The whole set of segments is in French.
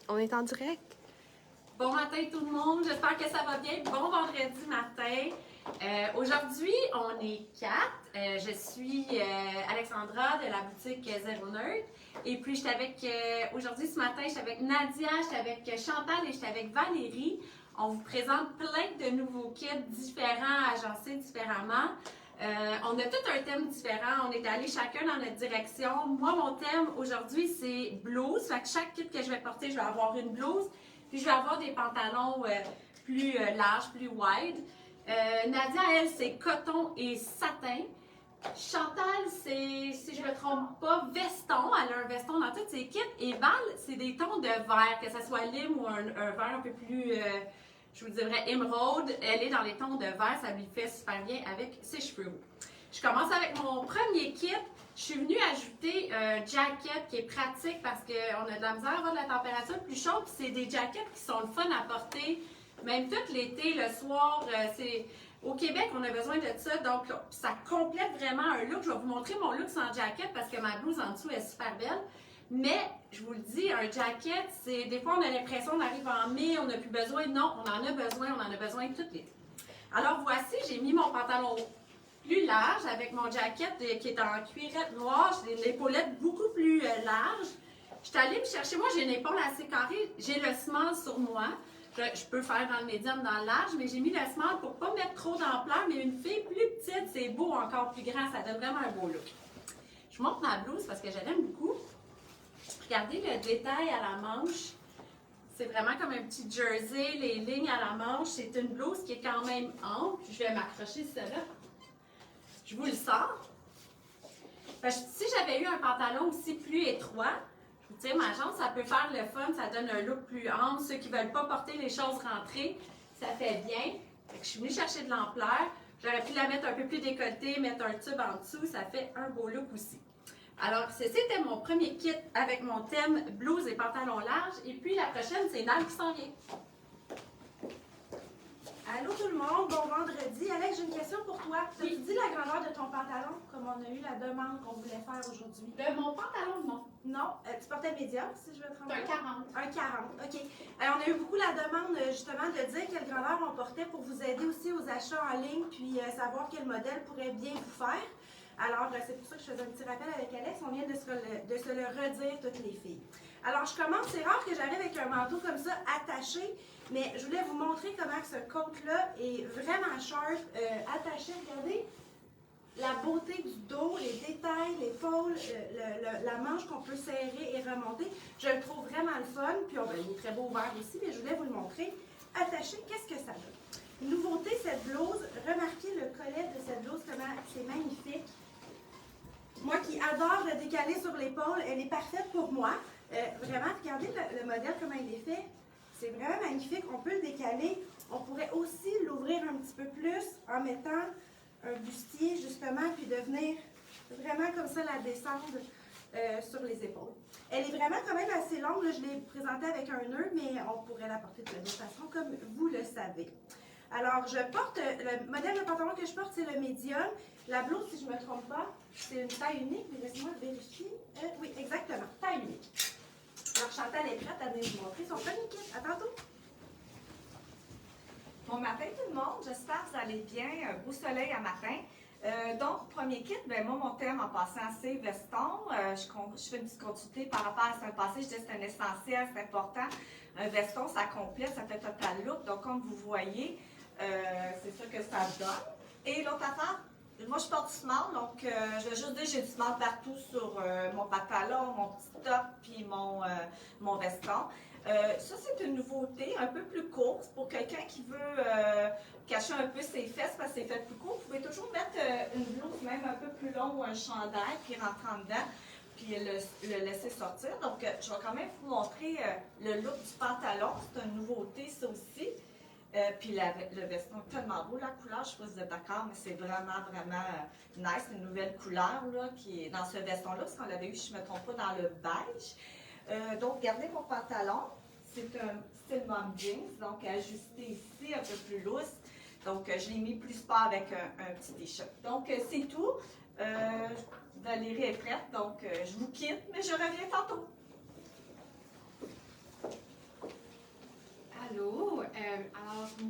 On est en direct. Bon matin tout le monde, j'espère que ça va bien. Bon vendredi matin. Aujourd'hui, on est 4. Je suis Alexandra de la boutique Zero Nerd. Et puis, aujourd'hui, ce matin, j'étais avec Nadia, j'étais avec Chantal et j'étais avec Valérie. On vous présente plein de nouveaux kits différents, agencés différemment. On a tout un thème différent. On est allés chacun dans notre direction. Moi, mon thème aujourd'hui, c'est blouse. Fait que chaque kit que je vais porter, je vais avoir une blouse. Puis je vais avoir des pantalons plus larges, plus wide. Nadia, elle, c'est coton et satin. Chantal, c'est, si je ne me trompe pas, veston. Elle a un veston dans toutes ses kits. Et Val, c'est des tons de vert, que ce soit lime ou un vert un peu plus, je vous dirais, émeraude. Elle est dans les tons de vert, ça lui fait super bien avec ses cheveux hauts. Je commence avec mon premier kit. Je suis venue ajouter un jacket qui est pratique parce qu'on a de la misère à avoir de la température plus chaude. C'est des jackets qui sont le fun à porter, même tout l'été, le soir. Au Québec, on a besoin de ça, donc ça complète vraiment un look. Je vais vous montrer mon look sans jacket parce que ma blouse en dessous est super belle. Mais, je vous le dis, un jacket, c'est des fois on a l'impression qu'on arrive en mai, on n'a plus besoin. Non, on en a besoin tout l'été. Alors voici, j'ai mis mon pantalon plus large avec mon jacket qui est en cuirette noire. J'ai l'épaulette beaucoup plus large. Je suis allée me chercher, moi j'ai une épaule assez carrée, j'ai le small sur moi. Je peux faire dans le médium, dans le large, mais j'ai mis le small pour ne pas mettre trop d'ampleur, mais une fille plus petite, c'est beau, encore plus grand, ça donne vraiment un beau look. Je montre ma blouse parce que je l'aime beaucoup. Regardez le détail à la manche. C'est vraiment comme un petit jersey, les lignes à la manche. C'est une blouse qui est quand même ample. Je vais m'accrocher celle-là. Je vous le sors. Parce que si j'avais eu un pantalon aussi plus étroit, je vous dis, ma jambe, ça peut faire le fun, ça donne un look plus ample. Ceux qui ne veulent pas porter les choses rentrées, ça fait bien. Fait que je suis venue chercher de l'ampleur. J'aurais pu la mettre un peu plus décolletée, mettre un tube en dessous, ça fait un beau look aussi. Alors, c'était mon premier kit avec mon thème blouse et pantalon large. Et puis la prochaine, c'est Nal qui s'en vient. Allô tout le monde, bon vendredi. Alex, j'ai une question pour toi. Oui. Tu dis la grandeur de ton pantalon, comme on a eu la demande qu'on voulait faire aujourd'hui? Mon pantalon, non. Non, tu portais le médium, si je veux te rendre. C'est un 40. Un 40, OK. On a eu beaucoup la demande, justement, de dire quelle grandeur on portait pour vous aider aussi aux achats en ligne, puis savoir quel modèle pourrait bien vous faire. Alors, c'est pour ça que je faisais un petit rappel avec Alex. On vient de se le redire, toutes les filles. Alors, je commence. C'est rare que j'arrive avec un manteau comme ça, attaché, mais je voulais vous montrer comment ce coat-là est vraiment sharp, attaché. Regardez la beauté du dos, les détails, l'épaule, la manche qu'on peut serrer et remonter. Je le trouve vraiment le fun. Puis, il est très beau ouvert aussi, mais je voulais vous le montrer. Attaché, qu'est-ce que ça donne? Nouveauté, cette blouse. Remarquez le collet de cette blouse, comment c'est magnifique. Moi qui adore le décaler sur l'épaule, elle est parfaite pour moi. Vraiment, regardez le modèle, comment il est fait. C'est vraiment magnifique. On peut le décaler. On pourrait aussi l'ouvrir un petit peu plus en mettant un bustier, justement, puis de venir vraiment comme ça la descendre sur les épaules. Elle est vraiment quand même assez longue. Là, je l'ai présentée avec un nœud, mais on pourrait la porter de toute façon, comme vous le savez. Alors, je porte, le modèle de pantalon que je porte, c'est le médium. La blouse, si je ne me trompe pas, c'est une taille unique, mais laissez-moi vérifier. Oui, exactement, taille unique. Alors, Chantal est prête à venir vous montrer son premier kit. À tantôt! Bon matin tout le monde, j'espère que vous allez bien, un beau soleil à matin. Donc, premier kit, moi mon thème en passant c'est veston. Je fais une petite continuité par rapport à la semaine passée, je dis que c'est un essentiel, c'est important. Un veston, ça complète, ça fait total look. Donc, comme vous voyez, c'est sûr que ça donne. Et l'autre affaire, moi je porte du smart, donc je vais juste dire j'ai du smart partout sur mon pantalon, mon petit top, puis mon veston. Ça, c'est une nouveauté un peu plus courte pour quelqu'un qui veut cacher un peu ses fesses parce que c'est fait plus court. Vous pouvez toujours mettre une blouse même un peu plus longue ou un chandail, puis rentrer en dedans, puis le laisser sortir. Donc, je vais quand même vous montrer le look du pantalon. C'est une nouveauté, ça aussi. Puis le veston est tellement beau, la couleur, je ne sais pas si vous êtes d'accord, mais c'est vraiment, vraiment nice. C'est une nouvelle couleur là, qui est dans ce veston-là, parce qu'on l'avait eu, je ne me trompe pas, dans le beige. Donc, regardez mon pantalon. C'est un style mom jeans, donc ajusté ici, un peu plus lousse. Donc, je l'ai mis plus sport avec un petit t-shirt. Donc, c'est tout. Valérie est prête, donc je vous quitte, mais je reviens tantôt.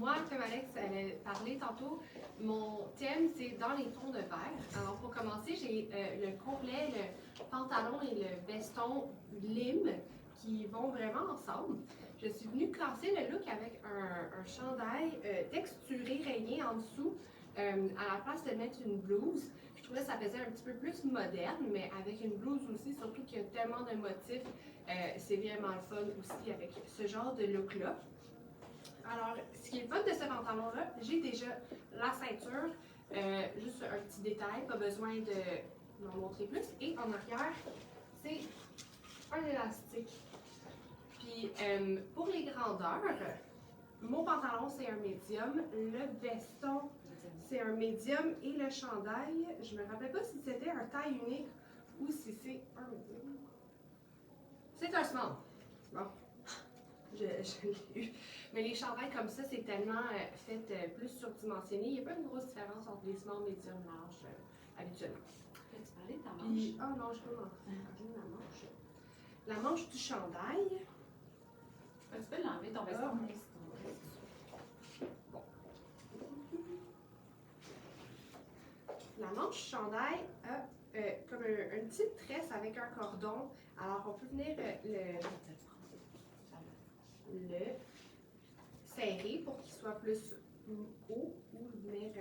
moi, comme Alex a parlé tantôt, mon thème, c'est dans les tons de vert. Alors, pour commencer, j'ai le complet, le pantalon et le veston lime qui vont vraiment ensemble. Je suis venue casser le look avec un chandail texturé, rayé en dessous, à la place de mettre une blouse. Je trouvais que ça faisait un petit peu plus moderne, mais avec une blouse aussi, surtout qu'il y a tellement de motifs, c'est vraiment le fun aussi avec ce genre de look-là. Alors, ce qui est le fun de ce pantalon-là, j'ai déjà la ceinture, juste un petit détail, pas besoin de m'en montrer plus. Et en arrière, c'est un élastique. Puis, pour les grandeurs, mon pantalon, c'est un médium, le veston, c'est un médium et le chandail, je me rappelle pas si c'était un taille unique ou si c'est un médium. C'est un small. Bon, je l'ai eu. Mais les chandails comme ça, c'est tellement fait plus surdimensionné. Il n'y a pas une grosse différence entre les small, médium, large habituellement. Peux-tu parler de ta manche? Puis, oh non, je peux parler de la manche. La manche du chandail. Tu peux l'enlever, ton veston. Bon. La manche du chandail a comme une petite tresse avec un cordon. Alors, on peut venir le serrer pour qu'il soit plus haut ou venir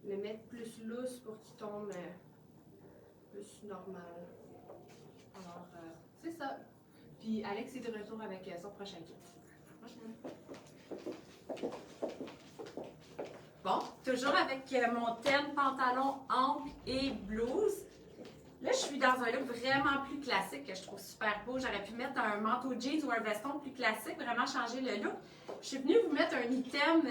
le mettre plus lousse pour qu'il tombe plus normal. Alors, c'est ça. Puis Alex est de retour avec son prochain kit. Bon, toujours avec mon thème pantalon, ample et blouse. Là, je suis dans un look vraiment plus classique que je trouve super beau. J'aurais pu mettre un manteau jeans ou un veston plus classique, vraiment changer le look. Je suis venue vous mettre un item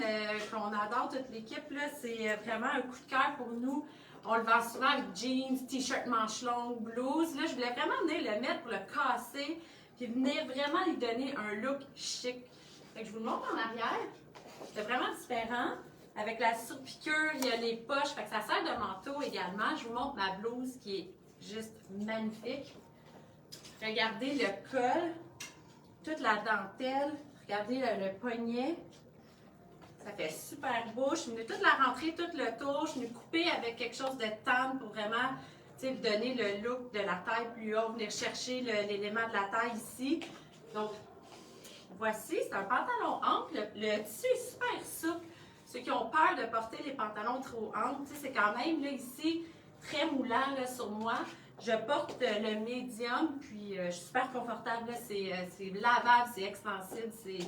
qu'on adore toute l'équipe. C'est vraiment un coup de cœur pour nous. On le vend souvent avec jeans, t-shirt manches longues, blouse. Là, je voulais vraiment venir le mettre pour le casser, puis venir vraiment lui donner un look chic. Fait que je vous le montre en arrière. C'est vraiment différent. Avec la surpiqûre, il y a les poches, fait que ça sert de manteau également. Je vous montre ma blouse qui est juste magnifique. Regardez le col, toute la dentelle, regardez le poignet. Ça fait super beau. Je suis venue toute la rentrer, tout le tour. Je suis venue couper avec quelque chose de tan pour vraiment donner le look de la taille plus haut, venir chercher l'élément de la taille ici. Donc, voici, c'est un pantalon ample. Le tissu est super souple. Ceux qui ont peur de porter les pantalons trop amples, c'est quand même là, ici très moulant là, sur moi. Je porte le médium, puis je suis super confortable. C'est lavable, c'est extensible, c'est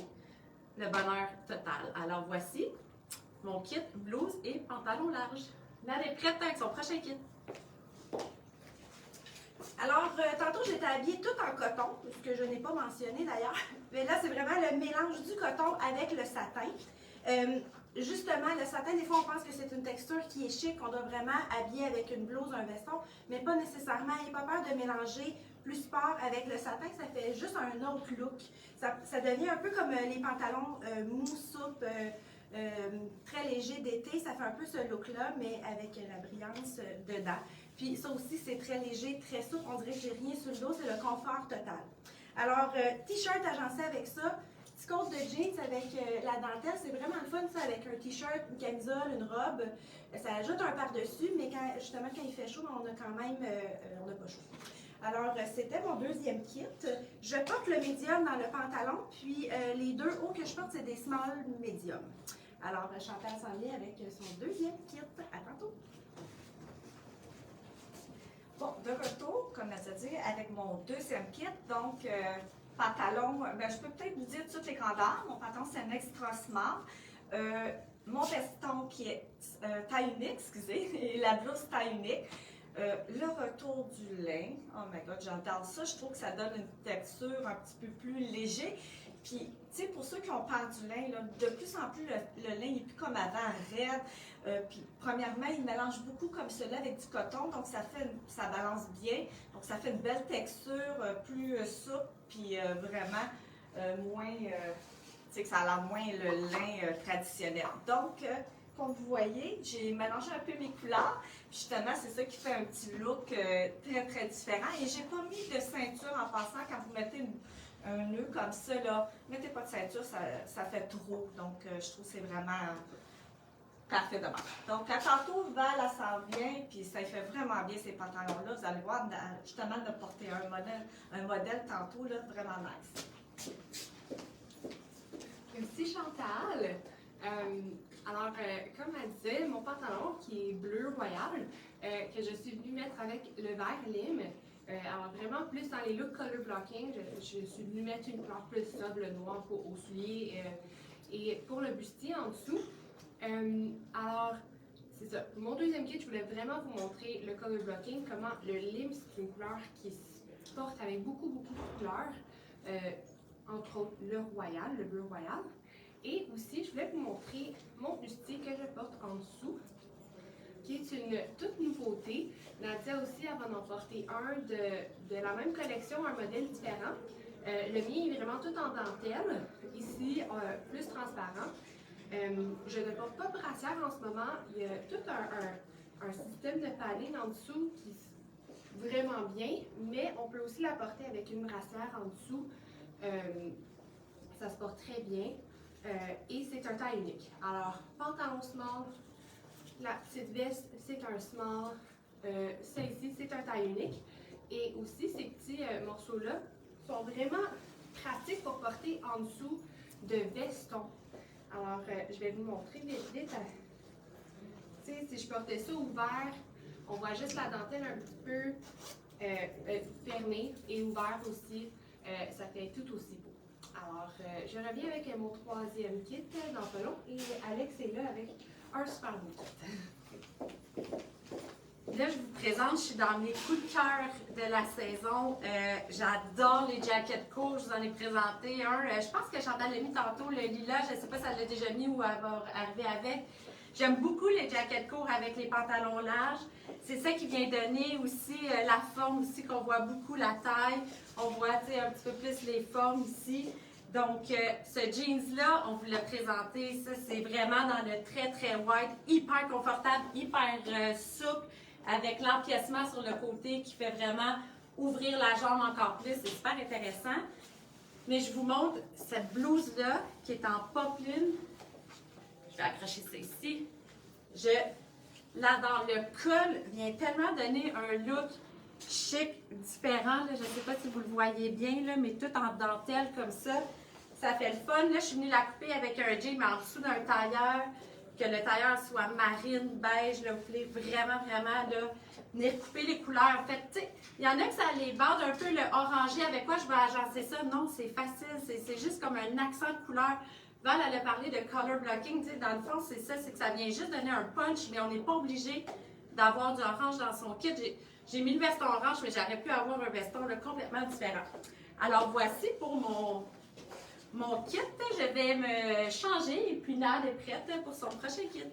le bonheur total. Alors voici mon kit blouse et pantalon large. Là, elle est prête avec son prochain kit. Alors, tantôt, j'étais habillée tout en coton, ce que je n'ai pas mentionné d'ailleurs. Mais là, c'est vraiment le mélange du coton avec le satin. Justement, le satin, des fois, on pense que c'est une texture qui est chic, qu'on doit vraiment habiller avec une blouse, un veston, mais pas nécessairement. Il n'y a pas peur de mélanger plus sport avec le satin, ça fait juste un autre look. Ça devient un peu comme les pantalons mou, souple, très léger d'été. Ça fait un peu ce look-là, mais avec la brillance dedans. Puis ça aussi, c'est très léger, très souple. On dirait que j'ai rien sur le dos, c'est le confort total. Alors, t-shirt agencé avec ça. Petit côte de jeans avec la dentelle, c'est vraiment le fun ça, avec un t-shirt, une camisole, une robe. Ça ajoute un par-dessus, mais justement quand il fait chaud, on a quand même, on n'a pas chaud. Alors, c'était mon deuxième kit. Je porte le médium dans le pantalon, puis les deux hauts que je porte, c'est des small médium. Alors, Chantal s'en vient avec son deuxième kit. À tantôt! Bon, de retour, comme elle a dit, avec mon deuxième kit, donc pantalon, ben, je peux peut-être vous dire toutes les grandeurs. Mon pantalon, c'est un extra small. Mon veston qui est taille unique, excusez, et la blouse taille unique. Le retour du lin, oh my god, j'adore ça. Je trouve que ça donne une texture un petit peu plus léger. Puis, tu sais, pour ceux qui ont peur du lin, là, de plus en plus, le lin n'est plus comme avant, raide. Puis, premièrement, il mélange beaucoup comme cela avec du coton, donc ça balance bien. Donc, ça fait une belle texture, plus souple, puis vraiment moins, tu sais, que ça a l'air moins le lin traditionnel. Donc, comme vous voyez, j'ai mélangé un peu mes couleurs. Puis justement, c'est ça qui fait un petit look très, très différent. Et j'ai pas mis de ceinture en passant. Quand vous mettez un nœud comme ça, là, mettez pas de ceinture, ça fait trop. Donc, je trouve que c'est vraiment parfait de même. Donc, à tantôt, Val, elle s'en vient, puis ça fait vraiment bien ces pantalons-là. Vous allez voir, justement, de porter un modèle tantôt, là, vraiment nice. Merci Chantal. Alors, comme elle disait, mon pantalon qui est bleu royal, que je suis venue mettre avec le vert lime, alors vraiment plus dans les looks color blocking, je suis venue mettre une couleur plus sobre, le noir au soulier et pour le bustier en dessous. Alors, c'est ça. Mon deuxième kit, je voulais vraiment vous montrer le color blocking, comment le lime, c'est une couleur qui se porte avec beaucoup de couleurs, entre autres le royal, le bleu royal. Et aussi, je voulais vous montrer mon bustier que je porte en dessous, qui est une toute nouveauté. Nadia aussi, elle va en porter un de la même collection, un modèle différent. Le mien est vraiment tout en dentelle, ici plus transparent. Je ne porte pas de brassière en ce moment. Il y a tout un système de padding en dessous qui est vraiment bien, mais on peut aussi la porter avec une brassière en dessous. Ça se porte très bien. Et c'est un taille unique. Alors, pantalon small, la petite veste, c'est un small, celle-ci, c'est un taille unique. Et aussi, ces petits morceaux-là sont vraiment pratiques pour porter en dessous de vestons. Alors, je vais vous montrer vite. Tu sais, si je portais ça ouvert, on voit juste la dentelle un petit peu fermée et ouvert aussi, ça fait tout aussi beau. Alors, je reviens avec mon troisième kit dans pas long et Alex est là avec un super beau kit. Là, je vous présente, je suis dans mes coups de cœur de la saison. J'adore les jackets courts, je vous en ai présenté un. Je pense que Chantal l'a mis tantôt, le lilas, je ne sais pas si elle l'a déjà mis ou elle va arriver avec. J'aime beaucoup les jackets courts avec les pantalons larges. C'est ça qui vient donner aussi la forme aussi qu'on voit beaucoup, la taille. On voit un petit peu plus les formes ici. Donc, ce jeans-là, on vous l'a présenté. Ça, c'est vraiment dans le très wide, hyper confortable, hyper souple, avec l'empiècement sur le côté qui fait vraiment ouvrir la jambe encore plus. C'est super intéressant. Mais je vous montre cette blouse-là qui est en popeline. Je vais accrocher ça ici. Là, dans le col, vient tellement donner un look chic, différent. Là. Je ne sais pas si vous le voyez bien, là, mais tout en dentelle comme ça. Ça fait le fun. Là, je suis venue la couper avec un jean, mais en dessous d'un tailleur, que le tailleur soit marine, beige. Là, vous voulez vraiment, là, venir couper les couleurs. En fait, tu sais, il y en a que ça les borde un peu le orangé. Avec quoi je vais agencer ça? Non, c'est facile. C'est juste comme un accent de couleur. Val, elle a parlé de color blocking. Tu sais, dans le fond, c'est ça. C'est que ça vient juste donner un punch, mais on n'est pas obligé d'avoir du orange dans son kit. J'ai mis le veston orange, mais j'aurais pu avoir un veston là, complètement différent. Alors, voici pour mon kit. Je vais me changer et puis Nad est prête pour son prochain kit.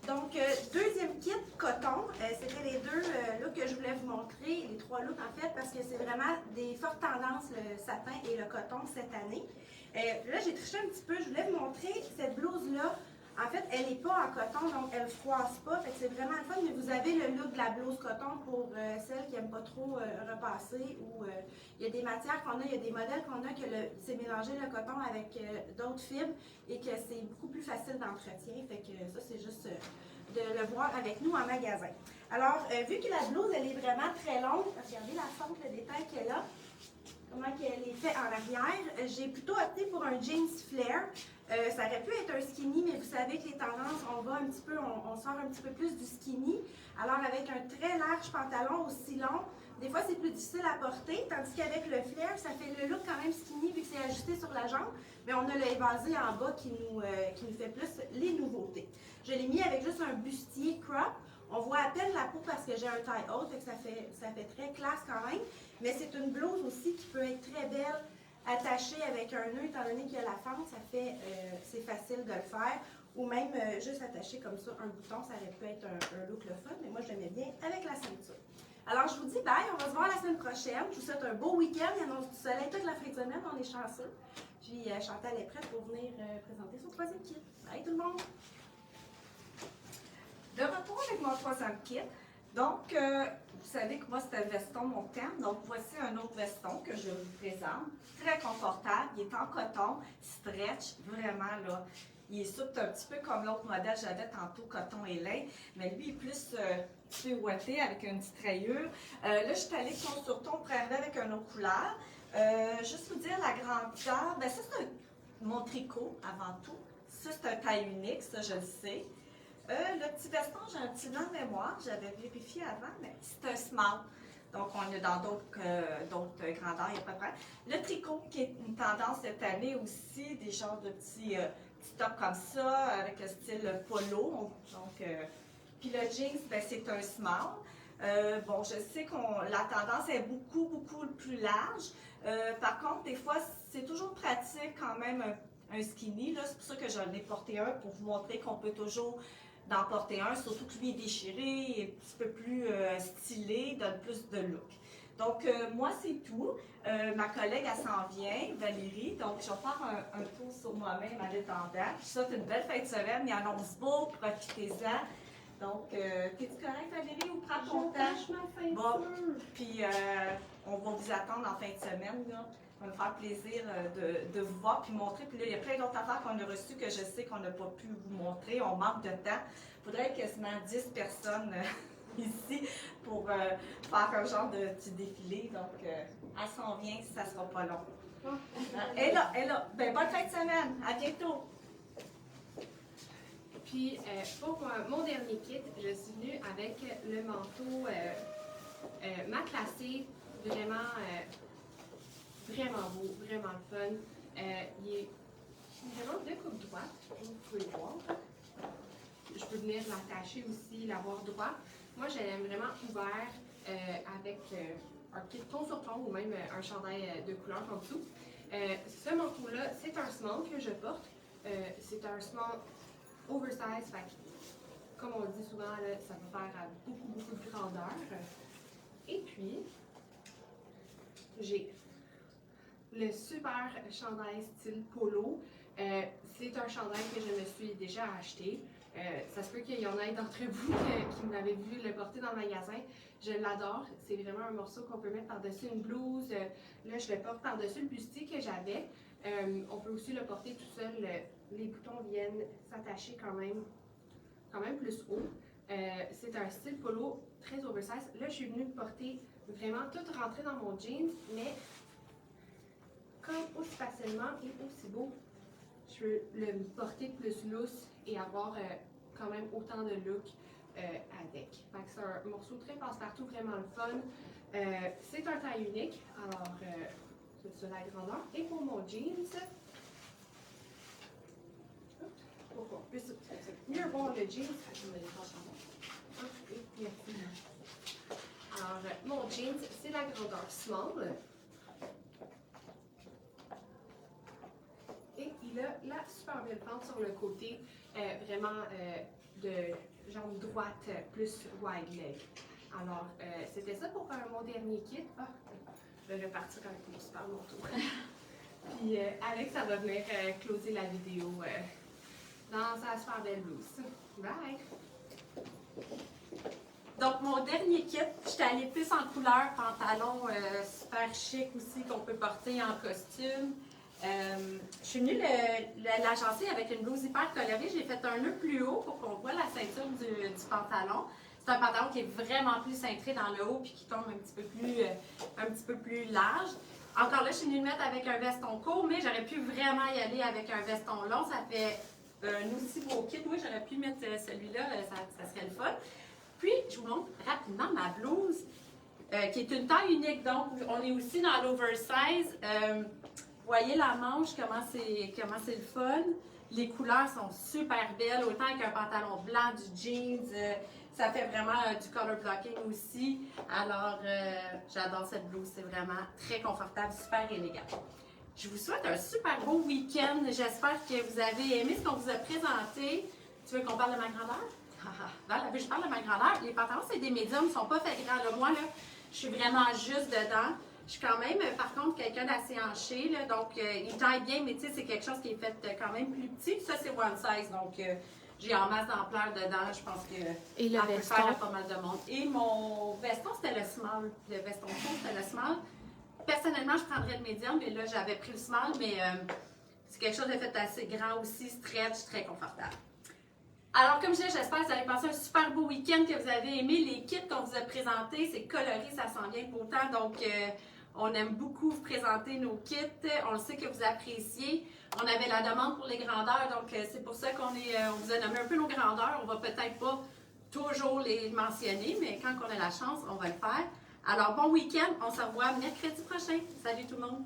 Donc, deuxième kit, coton. C'était les deux looks que je voulais vous montrer, les trois looks en fait, parce que c'est vraiment des fortes tendances, le satin et le coton cette année. Là, j'ai triché un petit peu. Je voulais vous montrer cette blouse-là. En fait, elle n'est pas en coton, donc elle ne froisse pas. Fait que c'est vraiment le fun, mais vous avez le look de la blouse coton pour celles qui n'aiment pas trop repasser. Ou il y a des matières qu'on a, il y a des modèles qu'on a que c'est mélangé le coton avec d'autres fibres et que c'est beaucoup plus facile d'entretien. Fait que ça, c'est juste de le voir avec nous en magasin. Alors, vu que la blouse, elle est vraiment très longue, regardez la forme, le détail qu'elle a. Comment elle est faite en arrière. J'ai plutôt opté pour un jeans flare. Ça aurait pu être un skinny, mais vous savez que les tendances, on va un petit peu, on sort un petit peu plus du skinny. Alors avec un très large pantalon aussi long, des fois c'est plus difficile à porter, tandis qu'avec le flare, ça fait le look quand même skinny vu que c'est ajusté sur la jambe, mais on a le évasé en bas qui nous fait plus les nouveautés. Je l'ai mis avec juste un bustier crop. On voit à peine la peau parce que j'ai un taille haute, et que ça fait très classe quand même. Mais c'est une blouse aussi qui peut être très belle, attachée avec un nœud, étant donné qu'il y a la fente, c'est facile de le faire. Ou même juste attaché comme ça, un bouton, ça aurait pu être un look le fun, mais moi je l'aimais bien avec la ceinture. Alors je vous dis bye, on va se voir la semaine prochaine. Je vous souhaite un beau week-end, il y annonce du soleil toute la fin de semaine, on est chanceux. Puis Chantal est prête pour venir présenter son troisième kit. Bye tout le monde! De retour avec mon troisième kit. Donc, vous savez que moi, c'est un veston mon thème. Donc, voici un autre veston que je vous présente. Très confortable. Il est en coton, stretch, vraiment là. Il est souple un petit peu comme l'autre modèle que j'avais tantôt, coton et lin. Mais lui, il est plus ouaté avec une petite rayure. Là, je suis allée ton sur ton pour arriver avec une autre couleur. Juste vous dire la grandeur. Ben, ça, c'est mon tricot avant tout. Ça, c'est un taille unique, ça, je le sais. Le petit veston, j'ai un petit blanc de mémoire, j'avais vérifié avant, mais c'est un small. Donc, on est dans d'autres grandeurs, il y a pas de problème. Le tricot, qui est une tendance cette année aussi, des genres de petits tops comme ça, avec le style polo. Donc, puis le jeans, ben, c'est un small. Bon, je sais que la tendance est beaucoup plus large. Par contre, des fois, c'est toujours pratique quand même un skinny. C'est pour ça que j'en ai porté un pour vous montrer qu'on peut toujours d'en porter un, surtout que lui est déchiré, est un petit peu plus stylé, donne plus de look. Donc, moi, c'est tout. Ma collègue, elle s'en vient, Valérie. Donc, je vais faire un tour sur moi-même en attendant. Je vous souhaite une belle fin de semaine. Il annonce beau, profitez-en. Donc, t'es-tu correct, Valérie, ou prends ton temps? Bon, puis on va vous attendre en fin de semaine, là. Ça va me faire plaisir de vous voir puis montrer. Puis là, il y a plein d'autres affaires qu'on a reçues que je sais qu'on n'a pas pu vous montrer. On manque de temps. Il faudrait quasiment 10 personnes ici pour faire un genre de petit défilé. Donc, elle s'en vient, ça ne sera pas long. Elle est là. Ben, bonne fin de semaine. À bientôt. Puis, pour mon dernier kit, je suis venue avec le manteau matelassé, vraiment beau, vraiment le fun. Il est vraiment de coupe droite, comme vous pouvez le voir. Je peux venir l'attacher aussi, l'avoir droit. Moi, je l'aime vraiment ouvert avec un kit ton sur ton ou même un chandail de couleur en dessous. Ce manteau-là, c'est un small que je porte. C'est un small oversize, fait que, comme on le dit souvent, là, ça peut faire à beaucoup de grandeur. Et puis, j'ai le super chandail style polo. C'est un chandail que je me suis déjà acheté. Ça se peut qu'il y en ait d'entre vous qui m'avaient vu le porter dans le magasin. Je l'adore. C'est vraiment un morceau qu'on peut mettre par-dessus une blouse. Là, je le porte par-dessus le bustier que j'avais. On peut aussi le porter tout seul. Les boutons viennent s'attacher quand même plus haut. C'est un style polo très oversize. Là, je suis venue le porter vraiment tout rentré dans mon jeans, mais comme aussi facilement et aussi beau, je veux le porter plus loose et avoir quand même autant de look avec. C'est un morceau très passe-partout, vraiment le fun. C'est un taille unique, alors c'est ça la grandeur. Et pour mon jeans, pour qu'on puisse mieux voir le jeans, alors mon jeans, c'est la grandeur small. Et il a la super belle pente sur le côté, vraiment de jambe droite plus wide leg. Alors, c'était ça pour mon dernier kit. Ah, je vais repartir avec mon super manteau. Puis Alex, ça va venir closer la vidéo dans sa super belle blouse. Bye! Donc, mon dernier kit, j'étais allée plus en couleur, pantalon super chic aussi qu'on peut porter en costume. Je suis venue l'agencer avec une blouse hyper colorée. J'ai fait un nœud plus haut pour qu'on voit la ceinture du pantalon. C'est un pantalon qui est vraiment plus cintré dans le haut puis qui tombe un petit peu plus large. Encore là, je suis venue le mettre avec un veston court, mais j'aurais pu vraiment y aller avec un veston long. Ça fait un aussi beau kit. Oui, j'aurais pu mettre celui-là, ça serait le fun. Puis, je vous montre rapidement ma blouse, qui est une taille unique. Donc, on est aussi dans l'oversize. Vous voyez la manche, comment c'est le fun. Les couleurs sont super belles, autant qu'un pantalon blanc, du jeans. Ça fait vraiment du color blocking aussi. Alors, j'adore cette blouse. C'est vraiment très confortable, super élégant. Je vous souhaite un super beau week-end. J'espère que vous avez aimé ce qu'on vous a présenté. Tu veux qu'on parle de ma grandeur? Je parle de ma grandeur. Les pantalons, c'est des médiums, ils ne sont pas faits grands. Là, moi, là, je suis vraiment juste dedans. Je suis quand même, par contre, quelqu'un d'assez hanché, là, donc il taille bien, mais tu sais, c'est quelque chose qui est fait quand même plus petit. Ça, c'est one size, donc j'ai en masse d'ampleur dedans. Je pense que Et le ça peut veston? faire à pas mal de monde. Et mon veston, c'était le small. Le veston chaud, c'était le small. Personnellement, je prendrais le médium, mais là, j'avais pris le small, mais c'est quelque chose de fait assez grand aussi, stretch, très confortable. Alors, comme je disais, j'espère que vous allez passer un super beau week-end, que vous avez aimé les kits qu'on vous a présentés. C'est coloré, ça s'en vient beau temps, donc on aime beaucoup vous présenter nos kits. On le sait que vous appréciez. On avait la demande pour les grandeurs, donc c'est pour ça qu'on vous a nommé un peu nos grandeurs. On va peut-être pas toujours les mentionner, mais quand on a la chance, on va le faire. Alors, bon week-end. On se revoit mercredi prochain. Salut tout le monde!